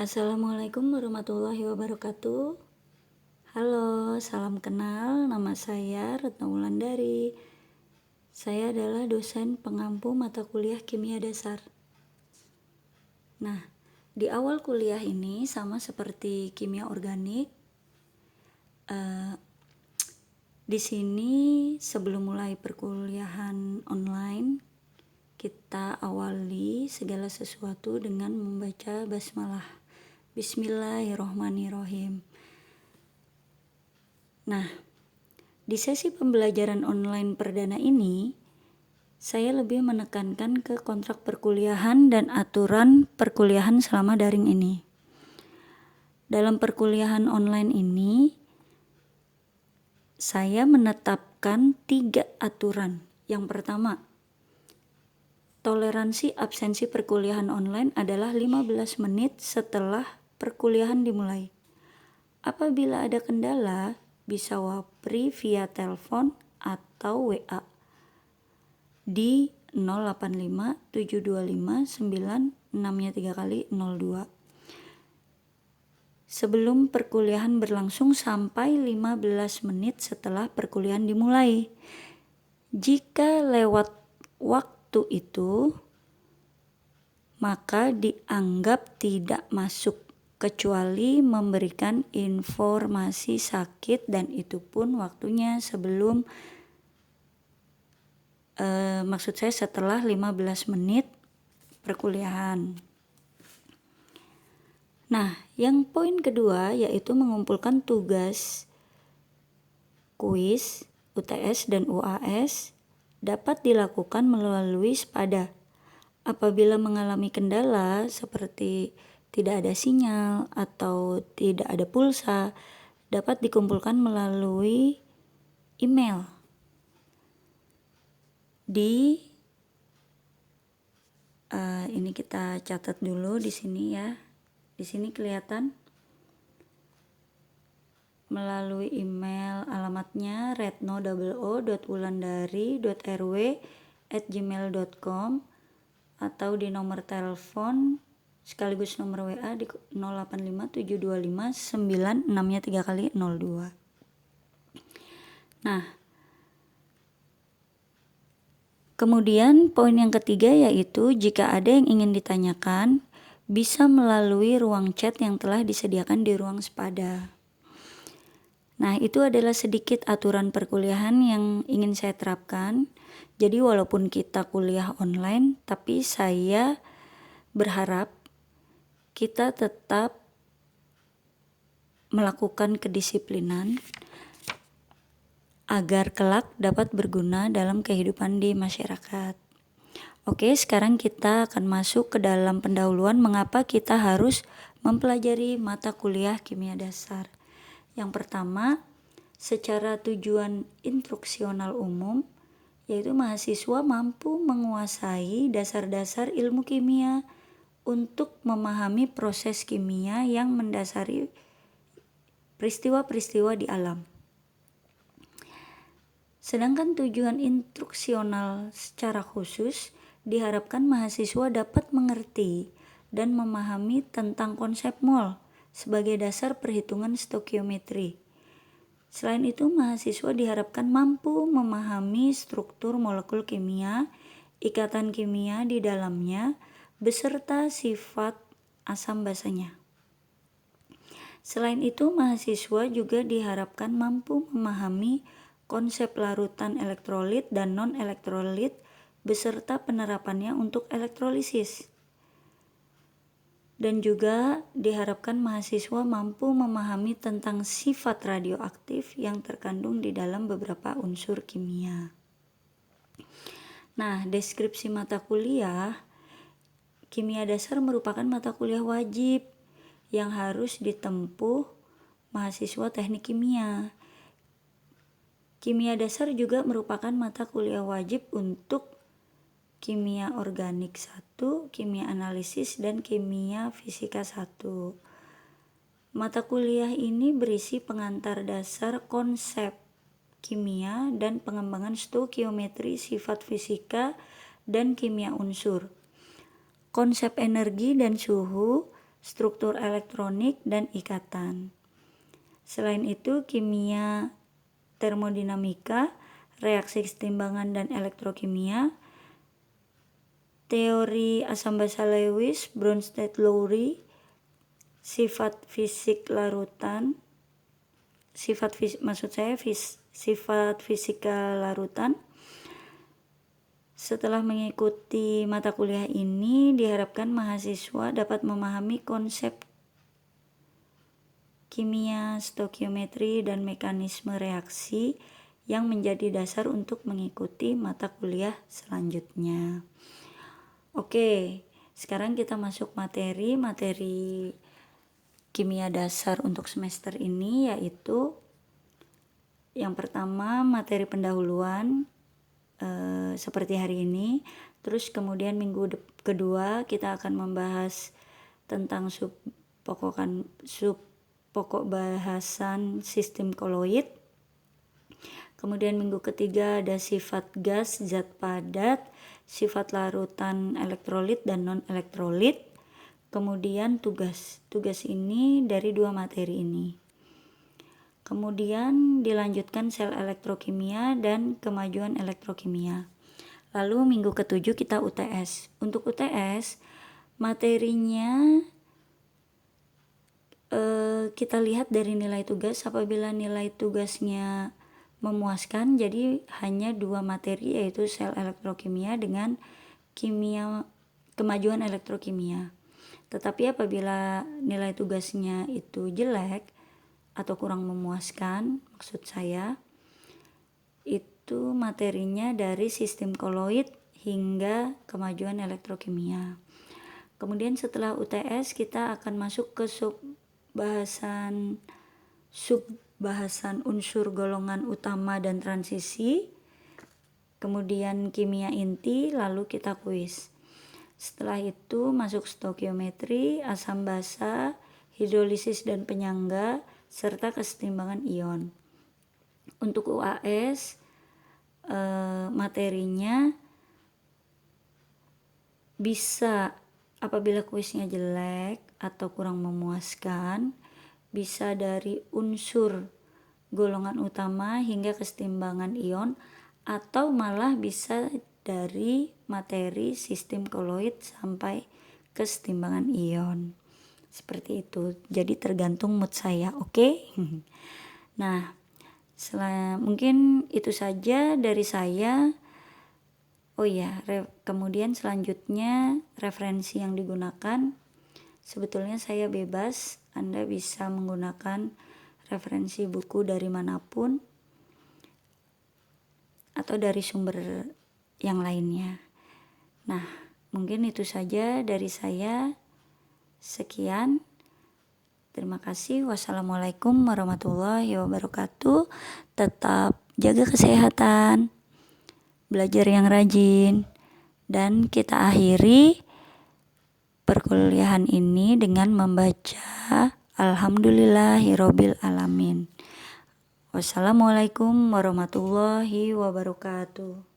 Assalamualaikum warahmatullahi wabarakatuh. Halo, salam kenal. Nama saya Retno Wulandari. Saya adalah dosen pengampu mata kuliah Kimia Dasar. Nah, di awal kuliah ini sama seperti kimia organik. Di sini sebelum mulai perkuliahan online, kita awali segala sesuatu dengan membaca basmalah. Bismillahirrohmanirrohim. Nah, di sesi pembelajaran online perdana ini, saya lebih menekankan ke kontrak perkuliahan dan aturan perkuliahan selama daring ini. Dalam perkuliahan online ini, saya menetapkan 3 aturan. Yang pertama, toleransi absensi perkuliahan online adalah 15 menit setelah perkuliahan dimulai. Apabila ada kendala, bisa wapri via telepon atau WA di 085 725 9 3 kali 02. Sebelum perkuliahan berlangsung sampai 15 menit setelah perkuliahan dimulai. Jika lewat waktu itu, maka dianggap tidak masuk kecuali memberikan informasi sakit, dan itu pun waktunya sebelum maksud saya setelah 15 menit perkuliahan. Nah, yang poin kedua yaitu mengumpulkan tugas kuis, UTS dan UAS dapat dilakukan melalui Spada. Apabila mengalami kendala seperti tidak ada sinyal atau tidak ada pulsa, dapat dikumpulkan melalui email di ini kita catat dulu di sini ya. Di sini kelihatan melalui email, alamatnya retno.wulandari.rw@gmail.com atau di nomor telepon sekaligus nomor WA di 085 725 9 3 kali 02. Nah, kemudian poin yang ketiga yaitu jika ada yang ingin ditanyakan, bisa melalui ruang chat yang telah disediakan di ruang Spada. Nah, itu adalah sedikit aturan perkuliahan yang ingin saya terapkan. Jadi walaupun kita kuliah online, tapi saya berharap kita tetap melakukan kedisiplinan agar kelak dapat berguna dalam kehidupan di masyarakat. Oke, sekarang kita akan masuk ke dalam pendahuluan mengapa kita harus mempelajari mata kuliah kimia dasar. Yang pertama, secara tujuan instruksional umum, yaitu mahasiswa mampu menguasai dasar-dasar ilmu kimia untuk memahami proses kimia yang mendasari peristiwa-peristiwa di alam. Sedangkan tujuan instruksional secara khusus diharapkan mahasiswa dapat mengerti dan memahami tentang konsep mol sebagai dasar perhitungan stokiometri. Selain itu, mahasiswa diharapkan mampu memahami struktur molekul kimia, ikatan kimia di dalamnya, beserta sifat asam basanya. Selain itu, mahasiswa juga diharapkan mampu memahami konsep larutan elektrolit dan non-elektrolit beserta penerapannya untuk elektrolisis. Dan juga diharapkan mahasiswa mampu memahami tentang sifat radioaktif yang terkandung di dalam beberapa unsur kimia. Nah, deskripsi mata kuliah kimia dasar merupakan mata kuliah wajib yang harus ditempuh mahasiswa teknik kimia. Kimia dasar juga merupakan mata kuliah wajib untuk kimia organik 1, kimia analisis, dan kimia fisika 1. Mata kuliah ini berisi pengantar dasar konsep kimia dan pengembangan stokiometri sifat fisika dan kimia unsur, konsep energi dan suhu, struktur elektronik, dan ikatan. Selain itu, kimia termodinamika, reaksi kesetimbangan dan elektrokimia, teori asam basa Lewis, Bronsted-Lowry, sifat fisika larutan. Setelah mengikuti mata kuliah ini, diharapkan mahasiswa dapat memahami konsep kimia, stokiometri, dan mekanisme reaksi yang menjadi dasar untuk mengikuti mata kuliah selanjutnya. Oke, sekarang kita masuk materi kimia dasar untuk semester ini, yaitu yang pertama materi pendahuluan seperti hari ini. Terus kemudian minggu kedua kita akan membahas tentang pokok bahasan sistem koloid. Kemudian minggu ketiga ada sifat gas, zat padat, sifat larutan elektrolit dan non-elektrolit. Kemudian tugas ini dari 2 materi ini. Kemudian dilanjutkan sel elektrokimia dan kemajuan elektrokimia. Lalu minggu ketujuh kita UTS. Untuk UTS materinya kita lihat dari nilai tugas. Apabila nilai tugasnya memuaskan, jadi hanya 2 materi, yaitu sel elektrokimia dengan kemajuan elektrokimia. Tetapi apabila nilai tugasnya itu jelek atau kurang memuaskan, maksud saya, itu materinya dari sistem koloid hingga kemajuan elektrokimia. Kemudian setelah UTS kita akan masuk ke subbahasan unsur golongan utama dan transisi, kemudian kimia inti, lalu kita kuis. Setelah itu masuk stokiometri, asam basa, hidrolisis dan penyangga, serta kesetimbangan ion. Untuk UAS materinya bisa, apabila kuisnya jelek atau kurang memuaskan, bisa dari unsur golongan utama hingga kesetimbangan ion, atau malah bisa dari materi sistem koloid sampai kesetimbangan ion. Seperti itu. Jadi tergantung mood saya, oke? Nah, mungkin itu saja dari saya. Oh iya, kemudian selanjutnya referensi yang digunakan. Sebetulnya saya bebas, Anda bisa menggunakan referensi buku dari manapun atau dari sumber yang lainnya. Nah, mungkin itu saja dari saya. Sekian. Terima kasih. Wassalamualaikum warahmatullahi wabarakatuh. Tetap jaga kesehatan, belajar yang rajin, dan kita akhiri perkuliahan ini dengan membaca Alhamdulillahirabbil alamin. Wassalamualaikum warahmatullahi wabarakatuh.